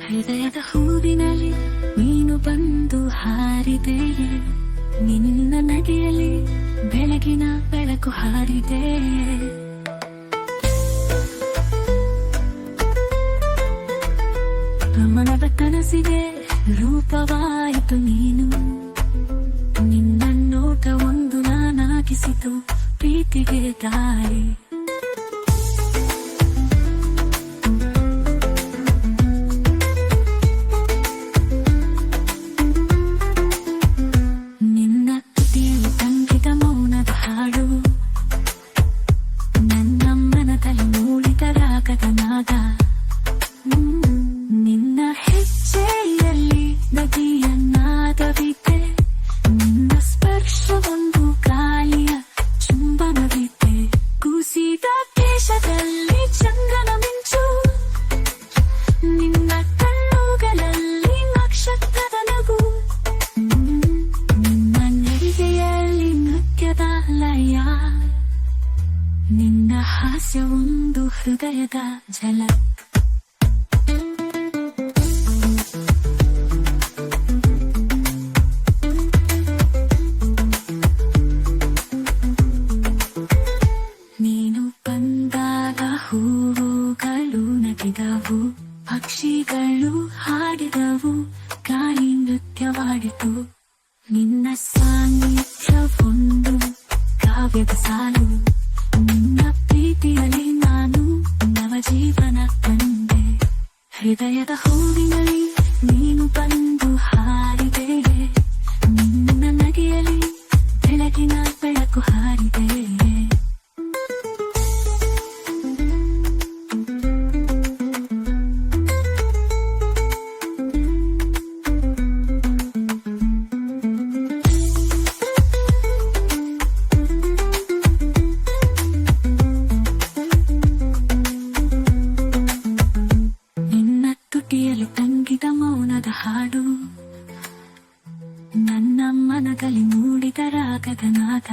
ಹೃದಯದ ಹೂವಿನಲ್ಲಿ ನೀನು ಬಂದು ಹಾರಿದೆಯೇ, ನಿನ್ನ ನಗೆಯಲ್ಲಿ ಬೆಳಗಿನ ಬೆಳಕು ಹಾರಿದೆಯೇ. ಗಮನದ ಕನಸಿಗೆ ರೂಪವಾಯಿತು ನೀನು, ನಿನ್ನ ನೋಟ ಒಂದು ನಾನಾಗಿಸಿತು ಪ್ರೀತಿಗೆ ದಾರಿ. ನಿನ್ನ ತುಟಿಯಲ್ಲಿ ತಂಗಿದ ಮೌನದ ಹಾಡು, ನನ್ನ ಮನದಲ್ಲಿ ಮೂಡಿದ ರಾಗದ ನಾದ. ನಿನ್ನ ಹೆಜ್ಜೆಯಲ್ಲಿ ನದಿಯ ನಾದವಿದೆ, ನಿನ್ನ ಸ್ಪರ್ಶವೊಂದು ಗಾಳಿಯ ಚುಂಬನವಿದೆ. ಕುಸಿದ ಕೇಶದಲ್ಲಿ ಚಂದನ ಮಿಂಚು, ನಿನ್ನ ಕಣ್ಣುಗಳಲ್ಲಿ ನಕ್ಷತ್ರದ ನಗು. ನಿನ್ನ ನಡಿಗೆಯಲ್ಲಿ ನೃತ್ಯದ ಲಯ, ನಿನ್ನ ಹಾಸ್ಯವೊಂದು ಹೃದಯದ ಜಲ. ನೀನು ಬಂದಾಗ ಹೂವುಗಳು ನಗಿದವು, ಪಕ್ಷಿಗಳು ಹಾಡಿದವು, ಗಾಳಿ ನೃತ್ಯವಾಡಿತು. ನಿನ್ನ ಸಾನ್ನಿಧ್ಯವೊಂದು ಕಾವ್ಯದ ಸಾಲು, ನಿನ್ನ ಪ್ರೀತಿಯಲ್ಲಿ ನಾನು ನವಜೀವನ ಕಂಡೆ. ಹೃದಯದ ಹೂವಿನಲ್ಲಿ ನೀನು ಬಂದು ಹಾರಿದೆಯೇ, ನಿನ್ನ ನಗೆಯಲ್ಲಿ ಬೆಳಗಿನ ಬೆಳಕು ಹಾರಿದೆಯೇ. ತುಟಿಯಲ್ಲಿ ತಂಗಿದ ಮೌನದ ಹಾಡು, ನನ್ನ ಮನದಲ್ಲಿ ಮೂಡಿದ ರಾಗದ ನಾದ.